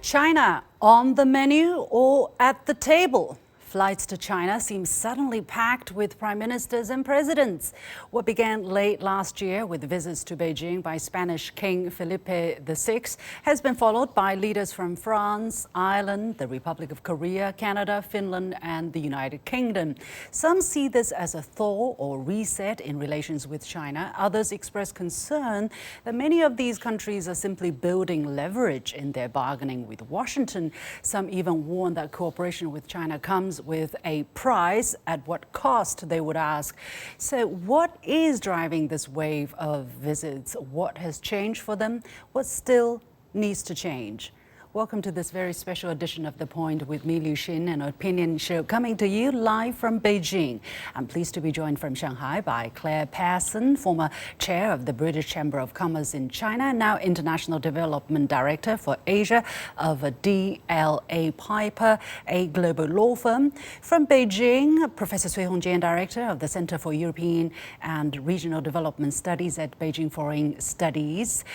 China on the menu or at the table? Flights to China seem suddenly packed with prime ministers and presidents. What began late last year with visits to Beijing by Spanish King Felipe VI has been followed by leaders from France, Ireland, the Republic of Korea, Canada, Finland, and the United Kingdom. Some see this as a thaw or reset in relations with China. Others express concern that many of these countries are simply building leverage in their bargaining with Washington. Some even warn that cooperation with China comes with a price, at what cost, they would ask. So what is driving this wave of visits? What has changed for them? What still needs to change? Welcome to this very special edition of The Point with me, Liu Xin, an opinion show coming to you live from Beijing. I'm pleased to be joined from Shanghai by Clare Pearson, former chair of the British Chamber of Commerce in China, now International Development Director for Asia of DLA Piper, a global law firm. From Beijing, Professor Hongjian, Director of the Center for European and Regional Development Studies at Beijing Foreign Studies.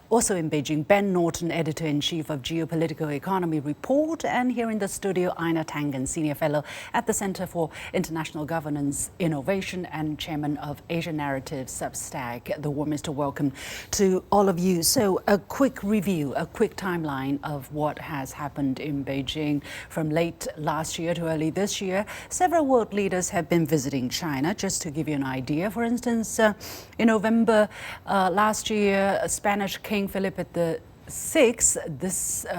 Also in Beijing, Ben Norton, Editor-in-Chief of Geopolitical Economy Report, and here in the studio, Einar Tangen, Senior Fellow at the Center for International Governance Innovation and Chairman of Asia Narrative Substack. The warmest welcome to all of you. So a quick review, a quick timeline of what has happened in Beijing from late last year to early this year. Several world leaders have been visiting China. Just to give you an idea, for instance, in November last year, Spanish King Felipe VI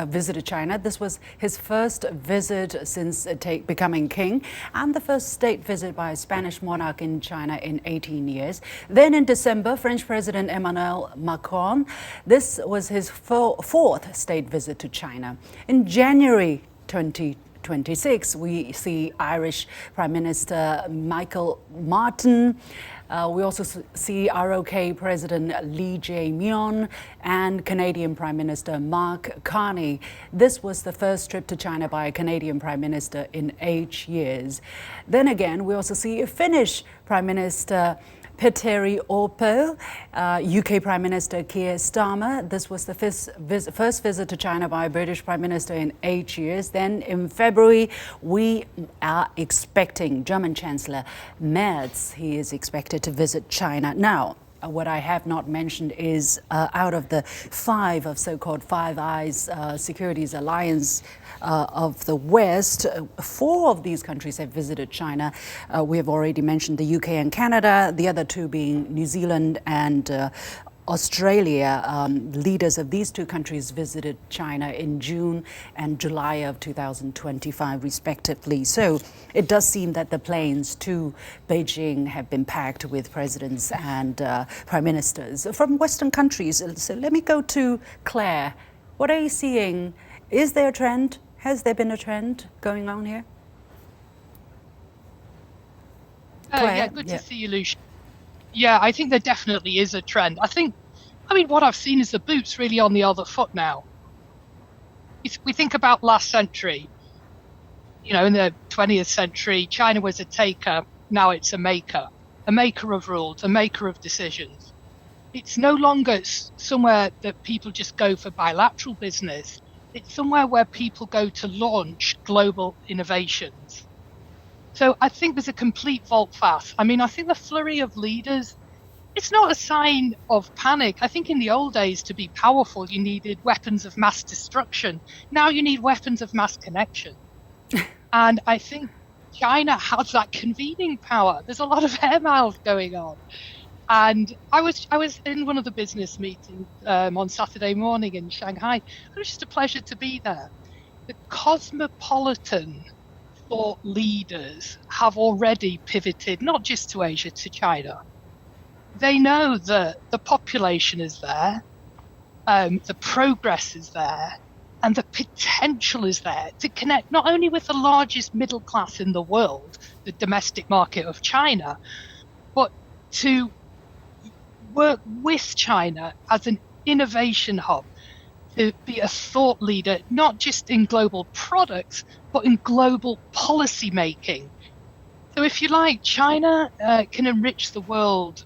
visited China. This was his first visit since becoming king, and the first state visit by a Spanish monarch in China in 18 years. Then in December, French President Emmanuel Macron. This was his fourth state visit to China. In January 2026, we see Irish Prime Minister Michael Martin. We also see ROK President Lee Jae-myung and Canadian Prime Minister Mark Carney. This was the first trip to China by a Canadian Prime Minister in 8 years. Then again, we also see Finnish Prime Minister Petteri Orpo, UK Prime Minister Keir Starmer. This was the first visit to China by a British Prime Minister in 8 years. Then in February, we are expecting German Chancellor Merz. He is expected to visit China. Now, what I have not mentioned is out of the five of so-called Five Eyes Securities Alliance of the West, four of these countries have visited China. We have already mentioned the UK and Canada, the other two being New Zealand and Australia. Leaders of these two countries visited China in June and July of 2025, respectively. So it does seem that the planes to Beijing have been packed with presidents and prime ministers from Western countries. So let me go to Clare. What are you seeing? Is there a trend? Has there been a trend going on here? Yeah, good to see you, Lucia. Yeah, I think there definitely is a trend. What I've seen is the boot's really on the other foot now. We think about last century, in the 20th century, China was a taker, now it's a maker of rules, a maker of decisions. It's no longer somewhere that people just go for bilateral business. It's somewhere where people go to launch global innovations. So I think there's a complete volte-face. I think the flurry of leaders, it's not a sign of panic. I think in the old days, to be powerful, you needed weapons of mass destruction. Now you need weapons of mass connection. And I think China has that convening power. There's a lot of air miles going on. And I was in one of the business meetings on Saturday morning in Shanghai. It was just a pleasure to be there. The cosmopolitan thought leaders have already pivoted, not just to Asia, to China. They know that the population is there, the progress is there, and the potential is there to connect not only with the largest middle class in the world, the domestic market of China, but to work with China as an innovation hub, to be a thought leader, not just in global products, but in global policy making. So if you like, China can enrich the world,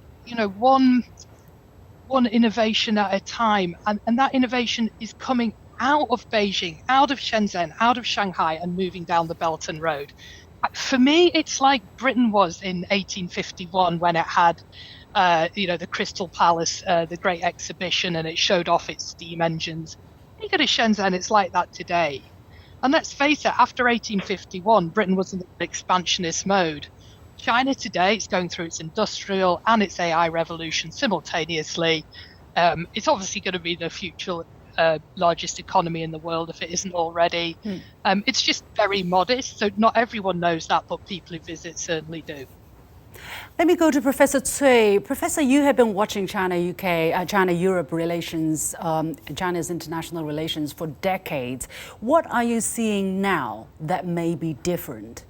one innovation at a time, and that innovation is coming out of Beijing, out of Shenzhen, out of Shanghai, and moving down the Belt and Road. For me, it's like Britain was in 1851 when it had, the Crystal Palace, the Great Exhibition, and it showed off its steam engines. You go to Shenzhen, it's like that today. And let's face it, after 1851, Britain was in an expansionist mode. China today is going through its industrial and its AI revolution simultaneously. It's obviously going to be the future largest economy in the world if it isn't already. It's just very modest, so not everyone knows that, but people who visit certainly do. Let me go to Professor Cui. Professor, you have been watching China-UK, China-Europe relations, China's international relations for decades. What are you seeing now that may be different?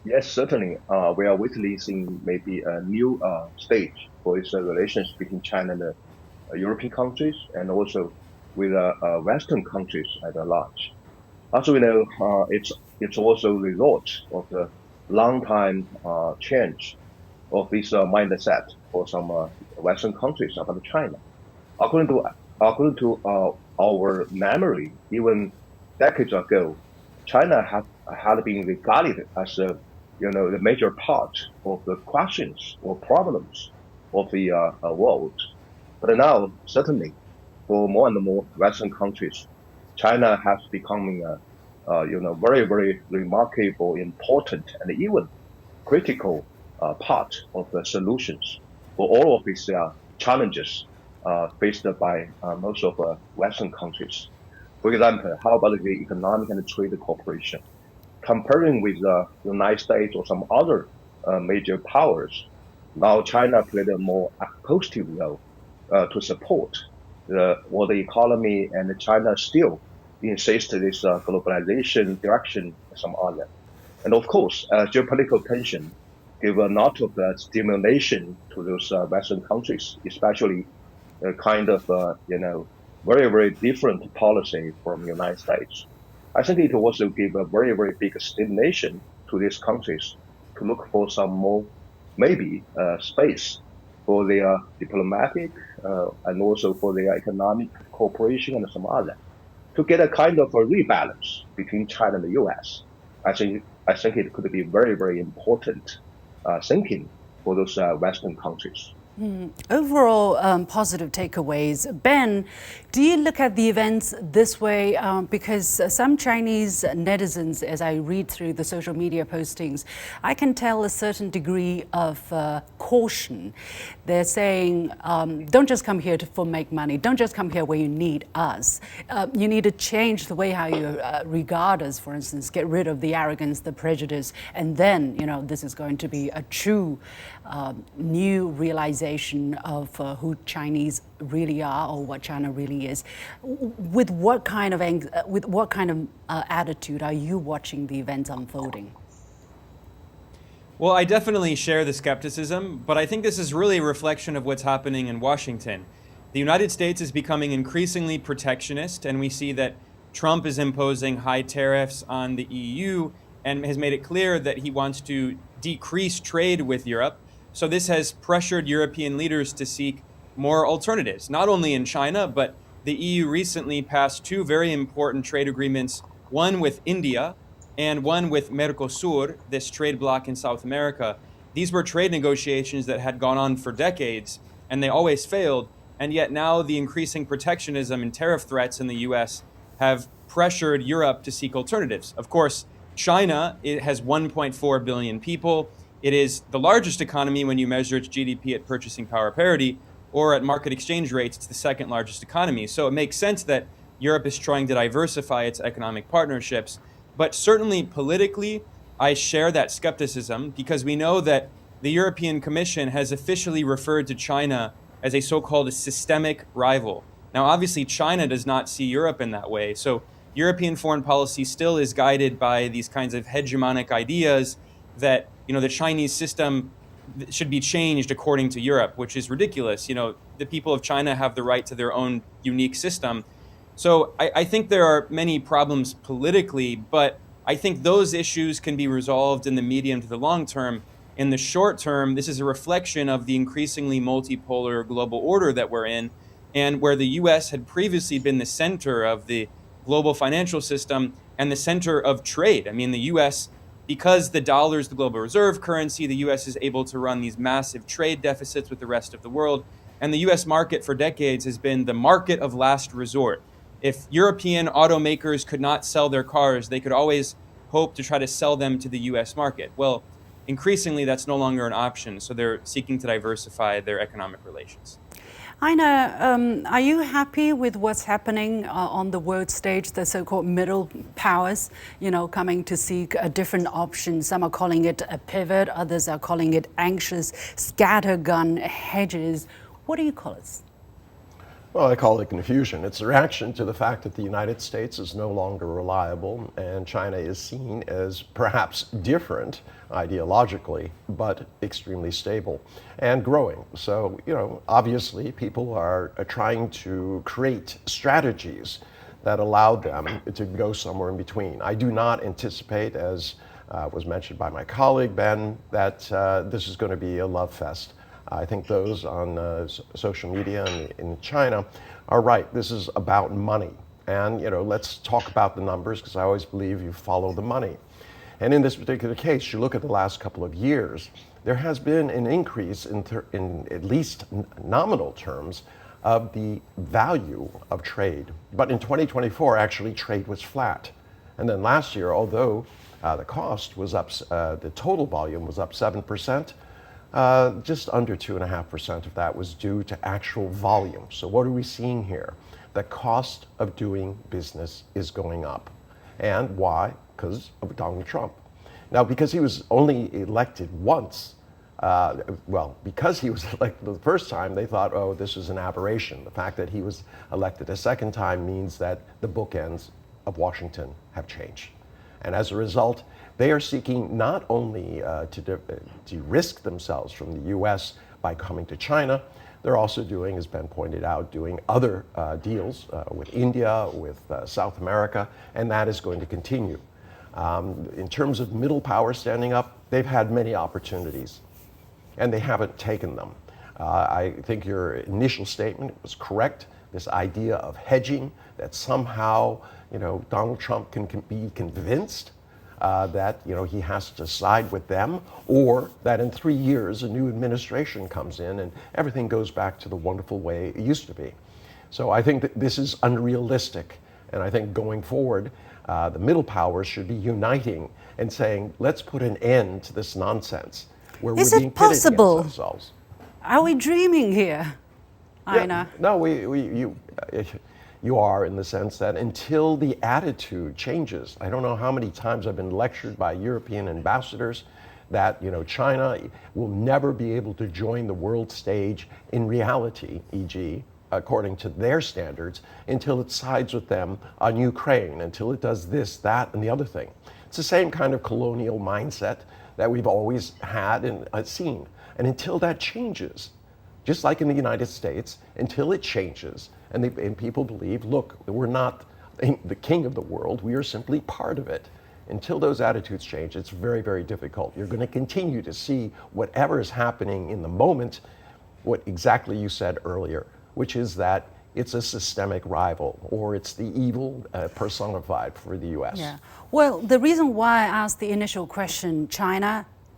Yes, certainly. We are witnessing maybe a new stage for its relations between China and the European countries, and also with Western countries at large. As we know, it's also a result of the long time change of this mindset for some Western countries about China. According to our memory, even decades ago, China had been regarded as the major part of the questions or problems of the world. But now, certainly, for more and more Western countries, China has become very, very remarkable, important, and even critical part of the solutions for all of these challenges faced by most of Western countries. For example, how about the economic and trade cooperation? Comparing with the United States or some other major powers, now China played a more positive role to support the world economy, and China still insists this globalization direction and some other. And of course, geopolitical tension give a lot of stimulation to those Western countries, especially kind of very, very different policy from the United States. I think it also give a very, very big stimulation to these countries to look for some more maybe space for their diplomatic and also for their economic cooperation and some other, to get a kind of a rebalance between China and the U.S. I think it could be very, very important thinking for those Western countries. Overall, positive takeaways. Ben, do you look at the events this way? Because some Chinese netizens, as I read through the social media postings, I can tell a certain degree of caution. They're saying, don't just come here for make money. Don't just come here where you need us. You need to change the way how you regard us, for instance, get rid of the arrogance, the prejudice, and then, this is going to be a true new realization of who Chinese really are or what China really is. With what kind of attitude are you watching the events unfolding? Well, I definitely share the skepticism, but I think this is really a reflection of what's happening in Washington. The United States is becoming increasingly protectionist, and we see that Trump is imposing high tariffs on the EU and has made it clear that he wants to decrease trade with Europe. So this has pressured European leaders to seek more alternatives, not only in China, but the EU recently passed two very important trade agreements, one with India and one with Mercosur, this trade bloc in South America. These were trade negotiations that had gone on for decades, and they always failed. And yet now the increasing protectionism and tariff threats in the US have pressured Europe to seek alternatives. Of course, China, it has 1.4 billion people. It is the largest economy when you measure its GDP at purchasing power parity, or at market exchange rates, it's the second largest economy. So it makes sense that Europe is trying to diversify its economic partnerships. But certainly politically, I share that skepticism because we know that the European Commission has officially referred to China as a so-called systemic rival. Now, obviously, China does not see Europe in that way. So European foreign policy still is guided by these kinds of hegemonic ideas that the Chinese system should be changed according to Europe, which is ridiculous. The people of China have the right to their own unique system. So I think there are many problems politically, but I think those issues can be resolved in the medium to the long term. In the short term, this is a reflection of the increasingly multipolar global order that we're in. And where the US had previously been the center of the global financial system and the center of trade. I mean, the US, because the dollar is the global reserve currency, the US is able to run these massive trade deficits with the rest of the world. And the US market for decades has been the market of last resort. If European automakers could not sell their cars, they could always hope to try to sell them to the US market. Well, increasingly, that's no longer an option. So they're seeking to diversify their economic relations. Einar, are you happy with what's happening on the world stage, the so-called middle powers, coming to seek a different option? Some are calling it a pivot, others are calling it anxious scattergun hedges. What do you call it? Well, I call it confusion. It's a reaction to the fact that the United States is no longer reliable and China is seen as perhaps different ideologically, but extremely stable and growing. So, obviously people are trying to create strategies that allow them to go somewhere in between. I do not anticipate, as was mentioned by my colleague Ben, that this is going to be a love fest. I think those on social media in China are right. This is about money. And, let's talk about the numbers, because I always believe you follow the money. And in this particular case, you look at the last couple of years, there has been an increase in at least nominal terms of the value of trade. But in 2024, actually, trade was flat. And then last year, although the cost was up, the total volume was up 7%, just under 2.5% of that was due to actual volume. So what are we seeing here? The cost of doing business is going up. And why? Because of Donald Trump. Now, because he was only elected once, because he was elected the first time, they thought, oh, this is an aberration. The fact that he was elected a second time means that the bookends of Washington have changed. And as a result, they are seeking not only to de-risk themselves from the US by coming to China, they're also doing, as Ben pointed out, doing other deals with India, with South America, and that is going to continue. In terms of middle power standing up, they've had many opportunities, and they haven't taken them. I think your initial statement was correct. This idea of hedging, that somehow Donald Trump can be convinced that he has to side with them, or that in 3 years a new administration comes in and everything goes back to the wonderful way it used to be. So I think that this is unrealistic, and I think going forward, the middle powers should be uniting and saying, let's put an end to this nonsense where we're being pitted against ourselves. Are we dreaming here, Einar? No, you are, in the sense that until the attitude changes, I don't know how many times I've been lectured by European ambassadors that China will never be able to join the world stage in reality, e.g., according to their standards, until it sides with them on Ukraine, until it does this, that, and the other thing. It's the same kind of colonial mindset that we've always had and seen. And until that changes, just like in the United States, until it changes, and people believe, look, we're not the king of the world, we are simply part of it. Until those attitudes change, it's very, very difficult. You're going to continue to see whatever is happening in the moment, what exactly you said earlier, which is that it's a systemic rival, or it's the evil personified for the US. Yeah. Well, the reason why I asked the initial question,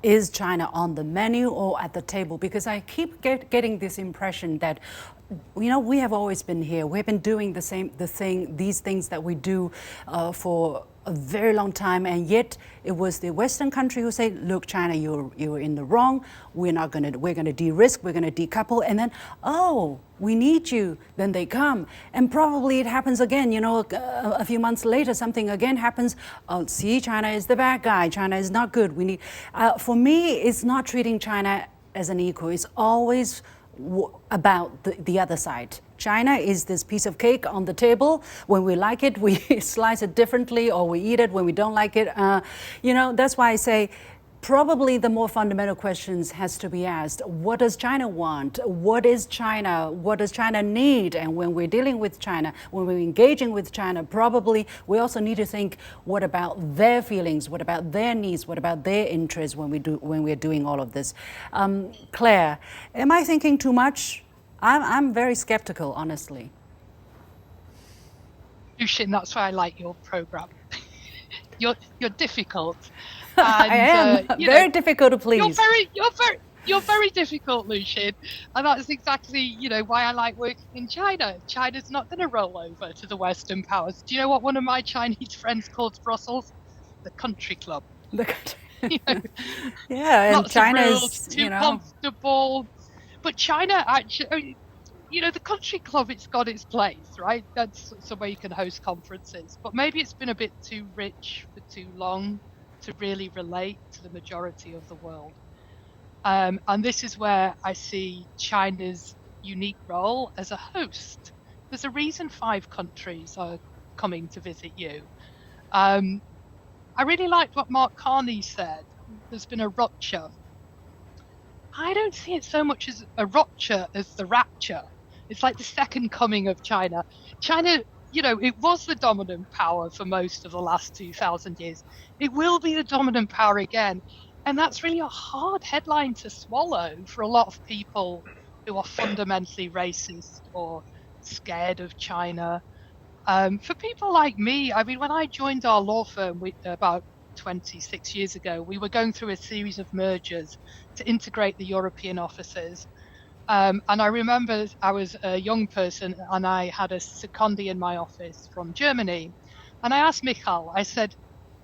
is China on the menu or at the table? Because I keep getting this impression that, we have always been here. We've been doing these things that we do for a very long time, and yet it was the Western country who said, look, China, you're in the wrong. We're going to de-risk, we're going to decouple, and then, oh, we need you. Then they come, and probably it happens again. A few months later, something again happens. Oh, see, China is the bad guy. China is not good. We need. For me, it's not treating China as an equal. It's always about the other side. China is this piece of cake on the table. When we like it, we slice it differently, or we eat it. When we don't like it, that's why I say probably the more fundamental questions has to be asked. What does China want? What is China? What does China need? And when we're dealing with China, when we're engaging with China, probably we also need to think, what about their feelings? What about their needs? What about their interests when we're doing all of this? Clare, am I thinking too much? I'm very skeptical, honestly. Lucian, that's why I like your program. You're difficult. I am very difficult to please. You're very difficult, Lucian, and that's exactly why I like working in China. China's not going to roll over to the Western powers. Do you know what one of my Chinese friends calls Brussels? The country club. The country. Yeah, and lots China of rules, is too comfortable. But China actually, the country club, it's got its place, right? That's somewhere you can host conferences. But maybe it's been a bit too rich for too long to really relate to the majority of the world. And this is where I see China's unique role as a host. There's a reason 5 countries are coming to visit you. I really liked what Mark Carney said. There's been a rupture. I don't see it so much as a rupture as the rapture. It's like the second coming of China. China, it was the dominant power for most of the last 2,000 years. It will be the dominant power again. And that's really a hard headline to swallow for a lot of people who are fundamentally racist or scared of China. For people like me, I mean, when I joined our law firm about 26 years ago, we were going through a series of mergers to integrate the European offices. And I remember I was a young person and I had a secondee in my office from Germany. And I asked Michal, I said,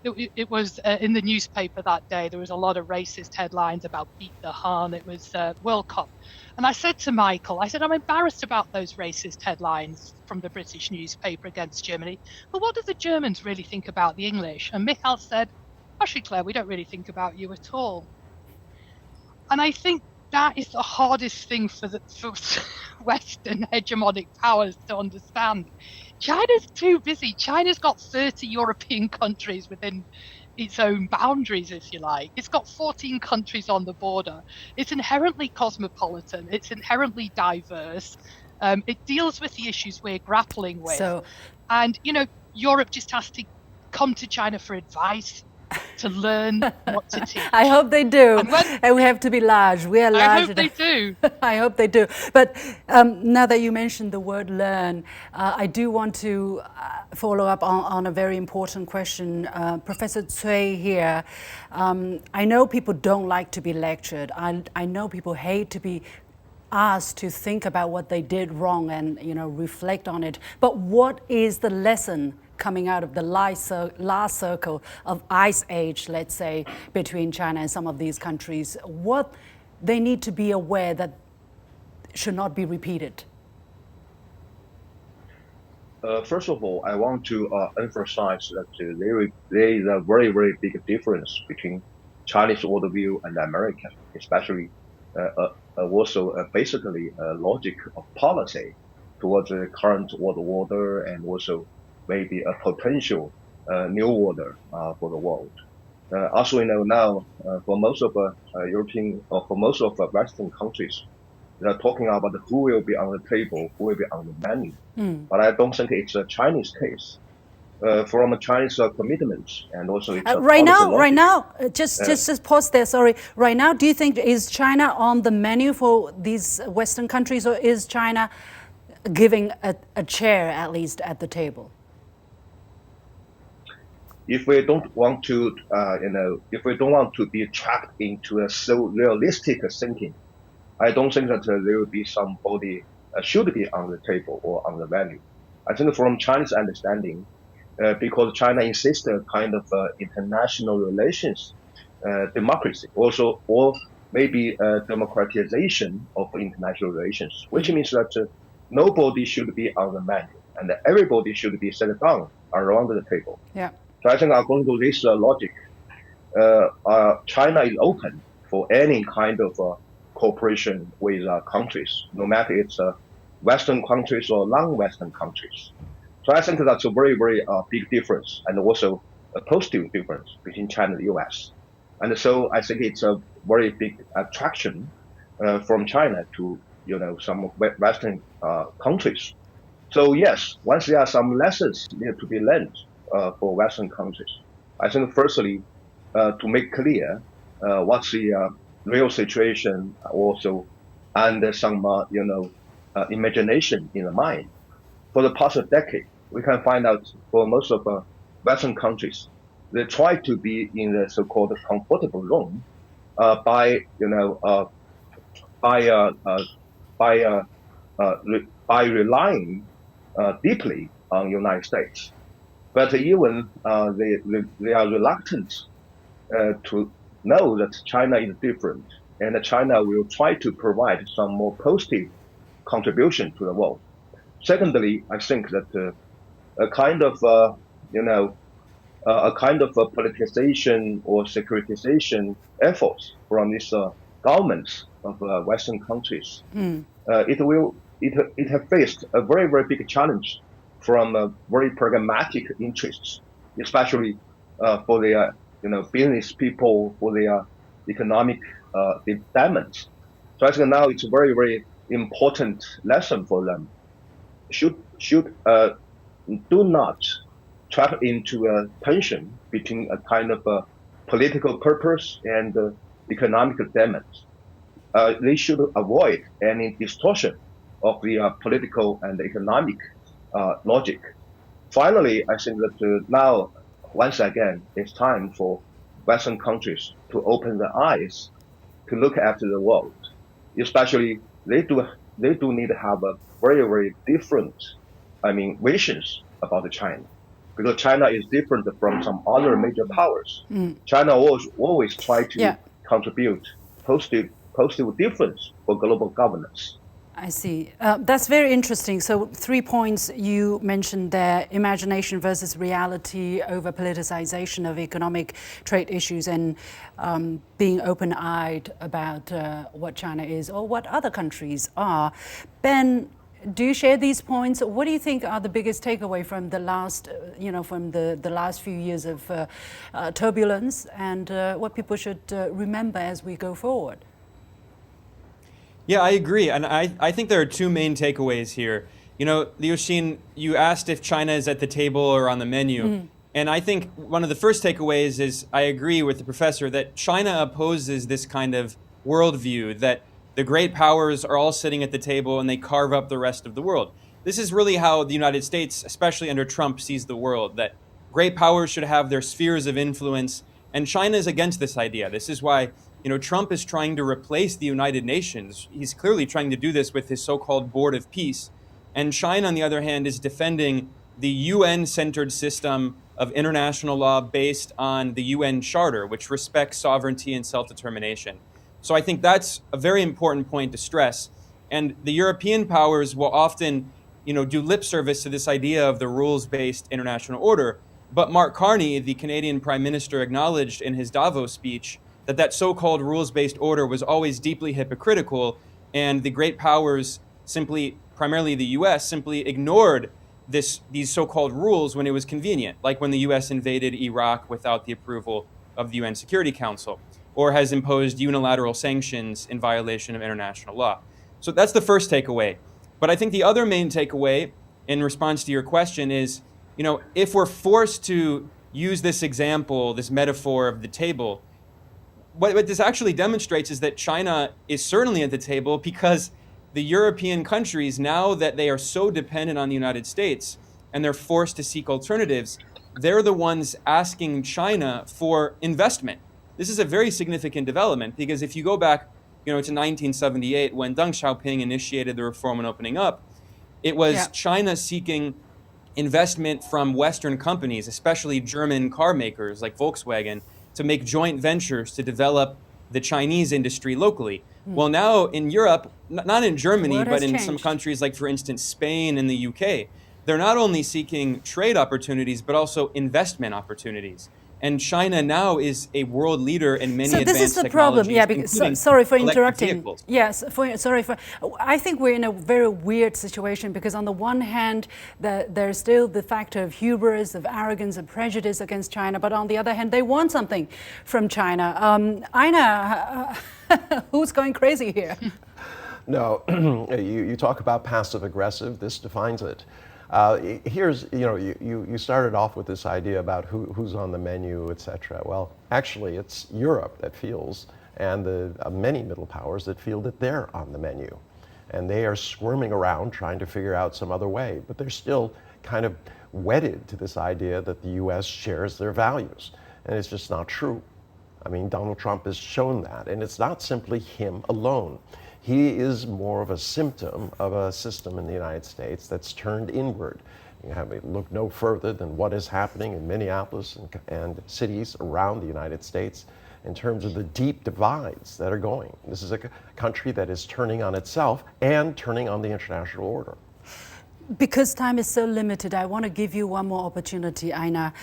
it was in the newspaper that day, there was a lot of racist headlines about beat the Han. It was World Cup. And I said to Michael, I said, I'm embarrassed about those racist headlines from the British newspaper against Germany. But what do the Germans really think about the English? And Michal said, actually, Claire, we don't really think about you at all. And I think that is the hardest thing for Western hegemonic powers to understand. China's too busy. China's got 30 European countries within its own boundaries, if you like. It's got 14 countries on the border. It's inherently cosmopolitan. It's inherently diverse. It deals with the issues we're grappling with. And, Europe just has to come to China for advice, to learn what to teach. I hope they do. And we have to be large. We are large. I hope they do. I hope they do. But now that you mentioned the word learn, I do want to follow up on a very important question. Professor Cui here, I know people don't like to be lectured. I know people hate to be asked to think about what they did wrong and reflect on it. But what is the lesson coming out of the last circle of ice age, let's say, between China and some of these countries? What they need to be aware that should not be repeated? First of all, I want to emphasize that there is a very, very big difference between Chinese worldview and American, especially also basically logic of policy towards the current world order and also maybe a potential new order for the world. As we know now, for most of European or for most of Western countries, they're talking about who will be on the table, who will be on the menu. But I don't think it's a Chinese case. From a Chinese commitments and also it's right now, just pause there. Sorry. Right now, do you think is China on the menu for these Western countries, or is China giving a chair at least at the table? If we don't want to, if we don't want to be trapped into a so realistic thinking, I don't think that there will be somebody should be on the table or on the menu. I think from China's understanding, because China insists a kind of international relations, democracy, also, or maybe democratization of international relations, which means that nobody should be on the menu and everybody should be sat down around the table. Yeah. So I think according to this logic, China is open for any kind of cooperation with countries, no matter it's Western countries or non-Western countries. So I think that's a very, very big difference and also a positive difference between China and the US. And so I think it's a very big attraction from China to, some Western countries. So yes, once there are some lessons need to be learned for Western countries, I think firstly, to make clear what's the real situation also, and some, imagination in the mind. For the past decade, we can find out for most of Western countries, they try to be in the so-called comfortable zone by by uh, uh, by by relying deeply on United States. But even they are reluctant to know that China is different, and China will try to provide some more positive contribution to the world. Secondly, I think that a kind of a kind of a politicization or securitization efforts from these governments of Western countries, it has faced a very big challenge from very pragmatic interests, especially for their business people, for their economic development. So I think now it's a very important lesson for them. Should do not trap into a tension between a kind of a political purpose and economic damage. They should avoid any distortion of the political and economic logic. Finally, I think that now, once again, it's time for Western countries to open their eyes to look after the world. Especially, they do need to have a very different, visions about China, because China is different from some other major powers. China always try to contribute positive difference for global governance. I see. That's very interesting. So 3 points you mentioned there: imagination versus reality, over politicization of economic trade issues, and being open-eyed about what China is or what other countries are. Ben, do you share these points? What do you think are the biggest takeaway from the last, from the last few years of turbulence, and what people should remember as we go forward? Yeah, I agree. And I think there are two main takeaways here. Liu Xin, you asked if China is at the table or on the menu. And I think one of the first takeaways is I agree with the professor that China opposes this kind of worldview that the great powers are all sitting at the table and they carve up the rest of the world. This is really how the United States, especially under Trump, sees the world, that great powers should have their spheres of influence. And China is against this idea. This is why Trump is trying to replace the United Nations. He's clearly trying to do this with his so-called Board of Peace. And China, on the other hand, is defending the UN-centered system of international law based on the UN Charter, which respects sovereignty and self-determination. So I think that's a very important point to stress. And the European powers will often, do lip service to this idea of the rules-based international order. But Mark Carney, the Canadian Prime Minister, acknowledged in his Davos speech that so-called rules-based order was always deeply hypocritical, and the great powers primarily the US, simply ignored these so-called rules when it was convenient, like when the US invaded Iraq without the approval of the UN Security Council, or has imposed unilateral sanctions in violation of international law. So that's the first takeaway. But I think the other main takeaway in response to your question is, if we're forced to use this example, this metaphor of the table, what this actually demonstrates is that China is certainly at the table because the European countries, now that they are so dependent on the United States and they're forced to seek alternatives, they're the ones asking China for investment. This is a very significant development because if you go back, to 1978 when Deng Xiaoping initiated the reform and opening up, it was China seeking investment from Western companies, especially German car makers like Volkswagen, to make joint ventures to develop the Chinese industry locally. Well, now in Europe, not in Germany, but in some countries like, for instance, Spain and the UK, they're not only seeking trade opportunities, but also investment opportunities. And China now is a world leader in many advanced technologies. So this is the problem, because, sorry for interrupting. Yes, I think we're in a very weird situation because on the one hand, there's still the factor of hubris, of arrogance, of prejudice against China, but on the other hand, they want something from China. Einar, who's going crazy here? No, you talk about passive aggressive, this defines it. Here's, you started off with this idea about who's on the menu, etc. Well, actually, it's Europe that feels, and the many middle powers that feel that they're on the menu. And they are squirming around trying to figure out some other way. But they're still kind of wedded to this idea that the US shares their values. And it's just not true. I mean, Donald Trump has shown that. And it's not simply him alone. He is more of a symptom of a system in the United States that's turned inward. You have to look no further than what is happening in Minneapolis and cities around the United States in terms of the deep divides that are going. This is a country that is turning on itself and turning on the international order. Because time is so limited, I want to give you one more opportunity, Einar.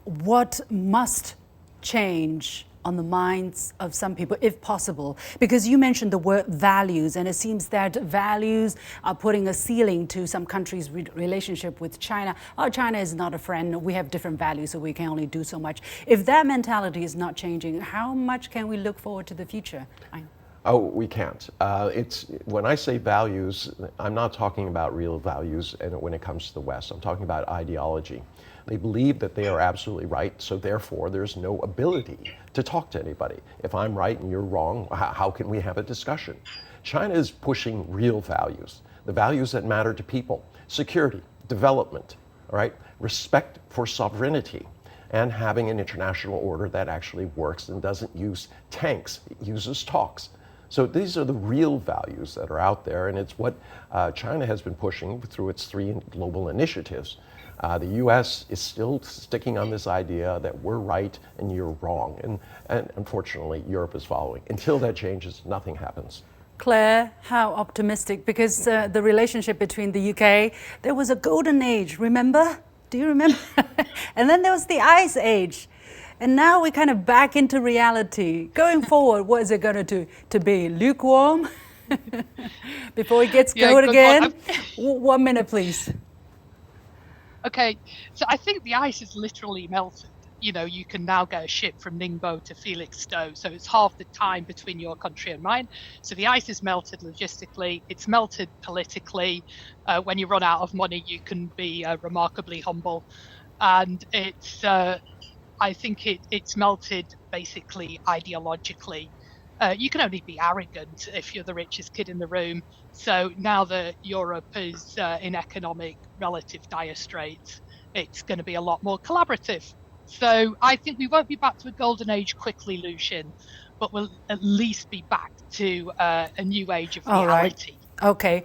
What must change on the minds of some people, if possible? Because you mentioned the word values, and it seems that values are putting a ceiling to some countries' relationship with China. Oh, China is not a friend. We have different values, so we can only do so much. If that mentality is not changing, how much can we look forward to the future? Oh, we can't. When I say values, I'm not talking about real values when it comes to the West. I'm talking about ideology. They believe that they are absolutely right, so therefore there's no ability to talk to anybody. If I'm right and you're wrong, how can we have a discussion? China is pushing real values, the values that matter to people: security, development, all right, respect for sovereignty, and having an international order that actually works and doesn't use tanks, it uses talks. So these are the real values that are out there, and it's what China has been pushing through its 3 global initiatives. The U.S. is still sticking on this idea that we're right and you're wrong, and unfortunately Europe is following. Until that changes, nothing happens. Claire, how optimistic, because the relationship between the UK, there was a golden age, remember? Do you remember? And then there was the ice age. And now we're kind of back into reality. Going forward, what is it going to be? Lukewarm? Before it gets cold again? 1 minute, please. Okay, so I think the ice is literally melted. You know, you can now get a ship from Ningbo to Felixstowe, so it's half the time between your country and mine. So the ice is melted logistically, it's melted politically. When you run out of money, you can be remarkably humble. And it's, I think it's melted basically ideologically. You can only be arrogant if you're the richest kid in the room. So now that Europe is in economic relative dire straits, it's going to be a lot more collaborative. So I think we won't be back to a golden age quickly, Lucian, but we'll at least be back to a new age of reality. Right. Okay.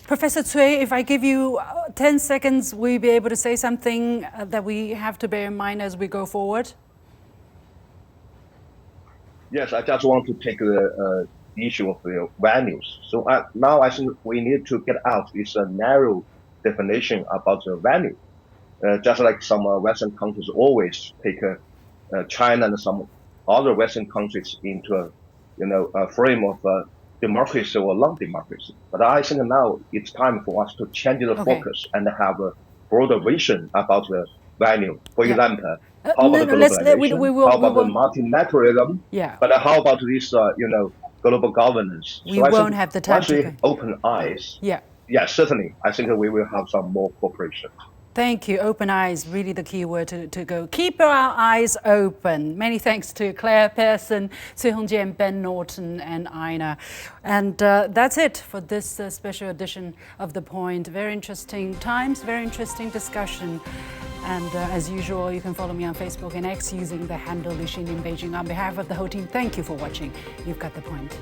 Professor Cui, if I give you 10 seconds, will you be able to say something that we have to bear in mind as we go forward? Yes, I just want to take the issue of the values. So now I think we need to get out this narrow definition about the value. Just like some Western countries always take China and some other Western countries into a frame of democracy or non-democracy. But I think now it's time for us to change the focus and have a broader vision about the value. For example, how about globalization? How about the multilateralism? Yeah. But how about this, global governance? We won't have the time once we open eyes. Yeah, certainly. I think we will have some more cooperation. Thank you. Open eyes, really the key word to go. Keep our eyes open. Many thanks to Clare, Pearson, Hongjian, Ben, Norton, and Einar. And that's it for this special edition of The Point. Very interesting times, very interesting discussion. And as usual, you can follow me on Facebook and X using the handle Lucian in Beijing. On behalf of the whole team, thank you for watching. You've got The Point.